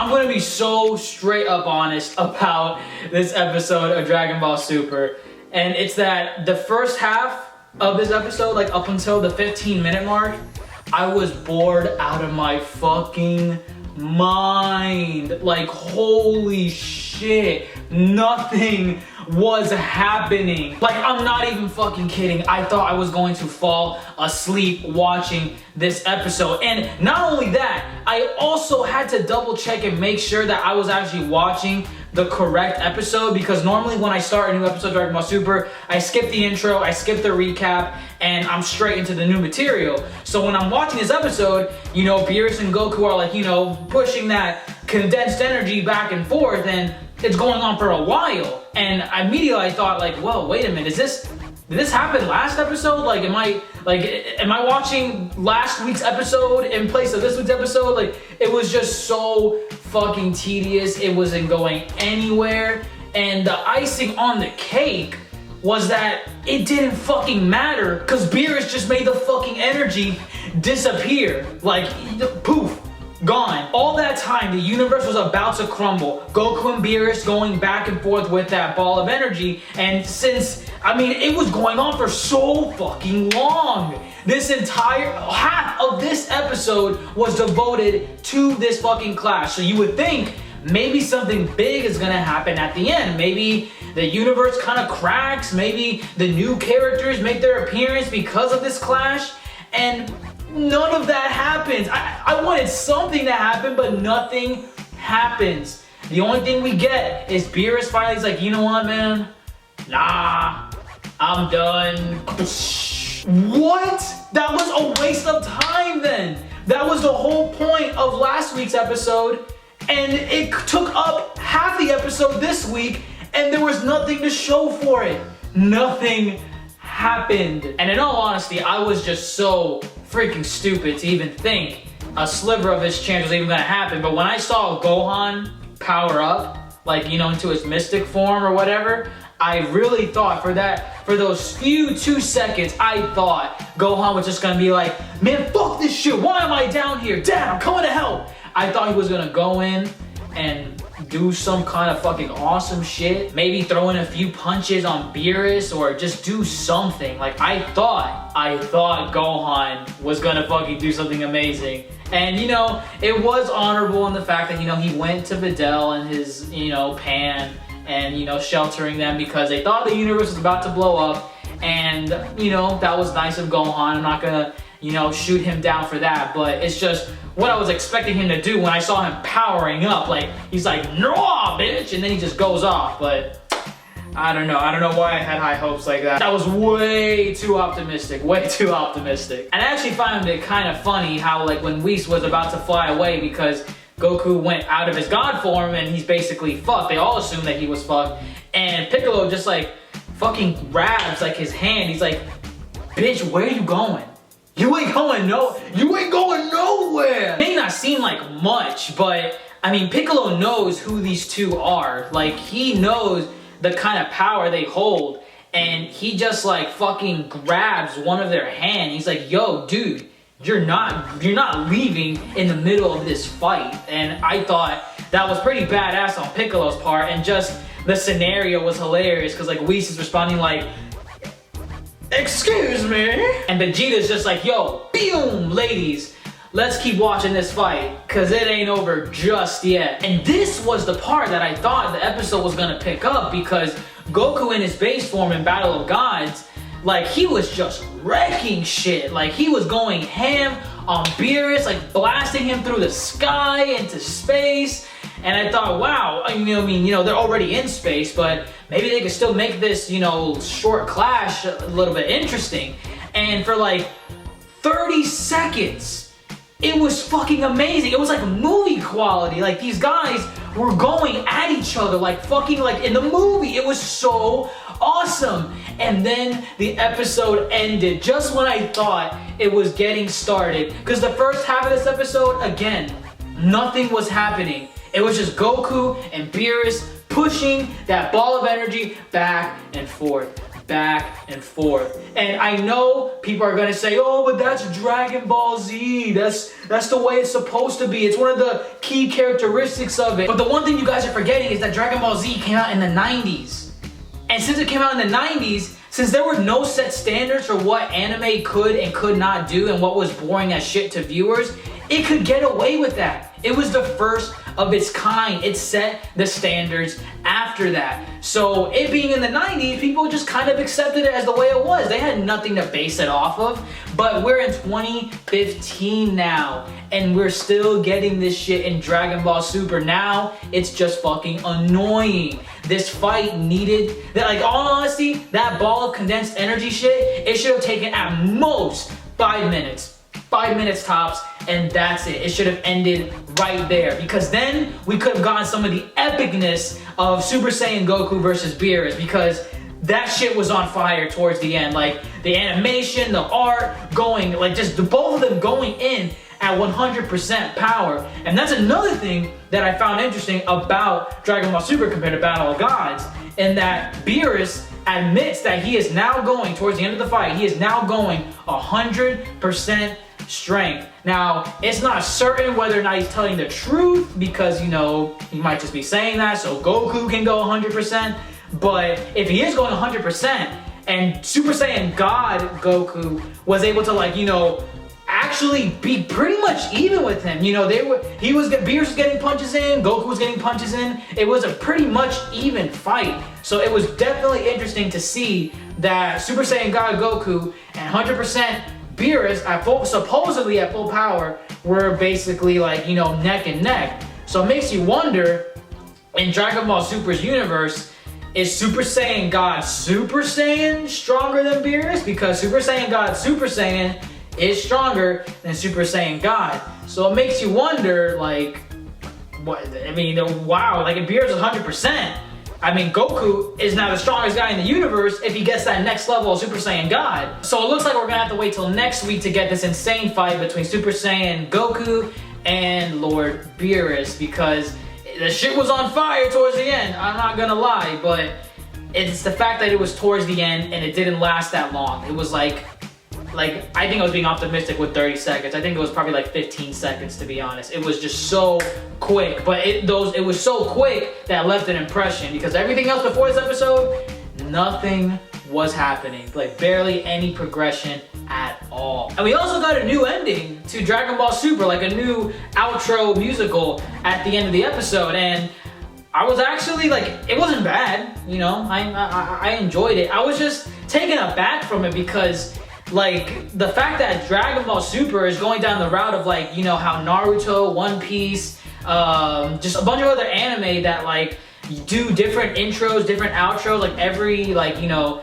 I'm gonna be so straight up honest about this episode of Dragon Ball Super. And it's that the first half of this episode, like up until the 15-minute mark, I was bored out of my fucking mind. Like, holy shit, nothing was happening. Like, I'm not even fucking kidding. I thought I was going to fall asleep watching this episode. And not only that, I also had to double check and make sure that I was actually watching the correct episode, because normally when I start a new episode of Dragon Ball Super, I skip the intro, I skip the recap, and I'm straight into the new material. So when I'm watching this episode, you know, Beerus and Goku are like, you know, pushing that condensed energy back and forth, and it's going on for a while. And immediately I thought, like, whoa, wait a minute, did this happen last episode? Like, am I watching last week's episode in place of this week's episode? Like, it was just so fucking tedious. It wasn't going anywhere. And the icing on the cake was that it didn't fucking matter, because Beerus just made the fucking energy disappear. Like, poof. Gone. All that time, the universe was about to crumble. Goku and Beerus going back and forth with that ball of energy. And since, I mean, it was going on for so fucking long. This entire half of this episode was devoted to this fucking clash. So you would think maybe something big is gonna happen at the end. Maybe the universe kind of cracks. Maybe the new characters make their appearance because of this clash. And none of that happens. I wanted something to happen, but nothing happens. The only thing we get is Beerus finally's like, you know what, man? Nah, I'm done. What? That was a waste of time then. That was the whole point of last week's episode, and it took up half the episode this week, and there was nothing to show for it. Nothing happened. And in all honesty, I was just so freaking stupid to even think a sliver of this chance was even gonna happen. But when I saw Gohan power up, like, you know, into his mystic form or whatever, I really thought for those few 2 seconds, I thought Gohan was just gonna be like, man, fuck this shit, why am I down here? Dad, I'm coming to help. I thought he was gonna go in and do some kind of fucking awesome shit. Maybe throw in a few punches on Beerus or just do something. Like, I thought Gohan was gonna fucking do something amazing. And, you know, it was honorable in the fact that, you know, he went to Videl and his, you know, Pan and, you know, sheltering them because they thought the universe was about to blow up. And, you know, that was nice of Gohan. I'm not gonna, you know, shoot him down for that, but it's just what I was expecting him to do when I saw him powering up. Like, he's like, no, bitch, and then he just goes off. But I don't know why I had high hopes like that. That was way too optimistic. And I actually found it kind of funny how, like, when Whis was about to fly away because Goku went out of his god form and he's basically fucked. They all assumed that he was fucked. And Piccolo just, like, fucking grabs, like, his hand. He's like, bitch, where are you going? You ain't going nowhere. It may not seem like much, but I mean, Piccolo knows who these two are. Like, he knows the kind of power they hold, and he just, like, fucking grabs one of their hand. He's like, yo, dude, you're not leaving in the middle of this fight. And I thought that was pretty badass on Piccolo's part, and just the scenario was hilarious because, like, Whis is responding like, excuse me? And Vegeta's just like, yo, boom, ladies, let's keep watching this fight, cause it ain't over just yet. And this was the part that I thought the episode was gonna pick up, because Goku in his base form in Battle of Gods, like, he was just wrecking shit. Like, he was going ham on Beerus, like, blasting him through the sky into space. And I thought, wow, I mean, you know, they're already in space, but maybe they could still make this, you know, short clash a little bit interesting. And for like 30 seconds, it was fucking amazing. It was like movie quality. Like, these guys were going at each other like fucking like in the movie. It was so awesome. And then the episode ended just when I thought it was getting started. Because the first half of this episode, again, nothing was happening. It was just Goku and Beerus pushing that ball of energy back and forth, back and forth. And I know people are gonna say, oh, but that's Dragon Ball Z. That's the way it's supposed to be. It's one of the key characteristics of it. But the one thing you guys are forgetting is that Dragon Ball Z came out in the 90s. And since it came out in the 90s, since there were no set standards for what anime could and could not do and what was boring as shit to viewers, it could get away with that. It was the first of its kind. It set the standards after that. So it being in the 90s, people just kind of accepted it as the way it was. They had nothing to base it off of. But we're in 2015 now, and we're still getting this shit in Dragon Ball Super. Now, it's just fucking annoying. This fight needed, that, like, all honesty, that ball of condensed energy shit, it should have taken at most 5 minutes. 5 minutes tops, and that's it. It should have ended right there, because then we could have gotten some of the epicness of Super Saiyan Goku versus Beerus, because that shit was on fire towards the end. Like, the animation, the art, going, like, just the both of them going in at 100% power. And that's another thing that I found interesting about Dragon Ball Super compared to Battle of Gods, in that Beerus admits that he is now going, towards the end of the fight, he is now going 100% strength. Now, it's not certain whether or not he's telling the truth, because, you know, he might just be saying that so Goku can go 100%. But if he is going 100%, and Super Saiyan God Goku was able to, like, you know, actually be pretty much even with him. You know, Beerus was getting punches in, Goku was getting punches in. It was a pretty much even fight. So it was definitely interesting to see that Super Saiyan God Goku and 100% Beerus, supposedly at full power, were basically, like, you know, neck and neck. So it makes you wonder, in Dragon Ball Super's universe, is Super Saiyan God Super Saiyan stronger than Beerus? Because Super Saiyan God Super Saiyan is stronger than Super Saiyan God. So it makes you wonder, like, what, I mean, wow, like, if Beerus is 100%, I mean, Goku is now the strongest guy in the universe if he gets that next level of Super Saiyan God. So it looks like we're gonna have to wait till next week to get this insane fight between Super Saiyan Goku and Lord Beerus, because the shit was on fire towards the end, I'm not gonna lie, but it's the fact that it was towards the end and it didn't last that long. It was like I think I was being optimistic with 30 seconds. I think it was probably like 15 seconds, to be honest. It was just so quick, but it was so quick that it left an impression, because everything else before this episode, nothing was happening. Like, barely any progression at all. And we also got a new ending to Dragon Ball Super, like a new outro musical at the end of the episode, and I was actually, like, it wasn't bad, you know, I enjoyed it. I was just taken aback from it, because, like, the fact that Dragon Ball Super is going down the route of, like, you know, how Naruto, One Piece, just a bunch of other anime that, like, do different intros, different outros, like, every, like, you know,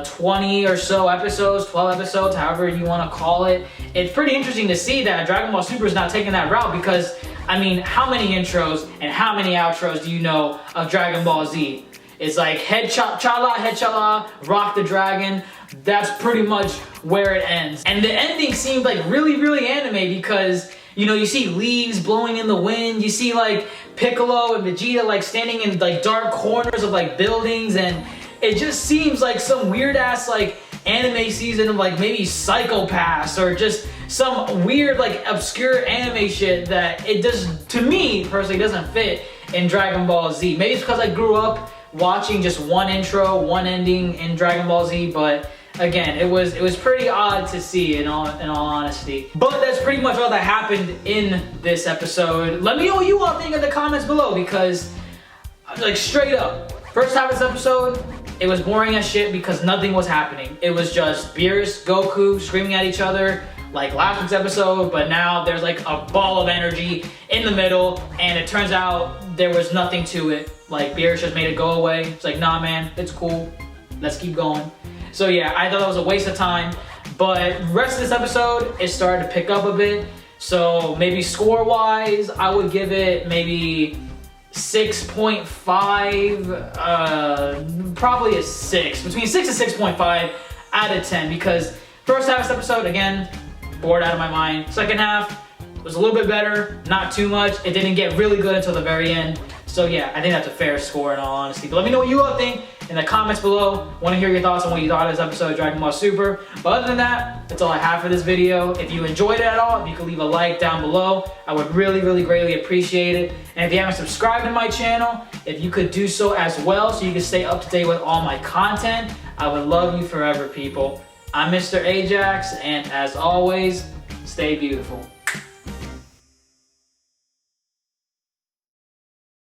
20 or so episodes, 12 episodes, however you want to call it. It's pretty interesting to see that Dragon Ball Super is not taking that route, because, I mean, how many intros and how many outros do you know of Dragon Ball Z? It's like head chala, rock the dragon. That's pretty much where it ends. And the ending seemed like really, really anime, because, you know, you see leaves blowing in the wind. You see, like, Piccolo and Vegeta, like, standing in, like, dark corners of, like, buildings. And it just seems like some weird ass, like, anime season of, like, maybe Psycho-Pass, or just some weird, like, obscure anime shit that it does, to me personally, doesn't fit in Dragon Ball Z. Maybe it's because I grew up watching just one intro, one ending in Dragon Ball Z, but again, it was pretty odd to see, in all honesty. But that's pretty much all that happened in this episode. Let me know what you all think in the comments below, because, like, straight up, first half of this episode, it was boring as shit because nothing was happening. It was just Beerus, Goku screaming at each other, like last week's episode, but now there's, like, a ball of energy in the middle, and it turns out there was nothing to it. Like, Beerus just made it go away. It's like, nah, man, it's cool. Let's keep going. So yeah, I thought that was a waste of time, but the rest of this episode is starting to pick up a bit. So maybe score-wise, I would give it maybe 6.5, probably a 6. Between 6 and 6.5 out of 10, because first half of this episode, again, bored out of my mind. Second half was a little bit better, not too much. It didn't get really good until the very end. So yeah, I think that's a fair score in all honesty. But let me know what you all think in the comments below. Want to hear your thoughts on what you thought of this episode of Dragon Ball Super. But other than that, that's all I have for this video. If you enjoyed it at all, if you could leave a like down below, I would really greatly appreciate it. And if you haven't subscribed to my channel, if you could do so as well so you can stay up to date with all my content, I would love you forever, people. I'm Mr. Ajax, and as always, stay beautiful.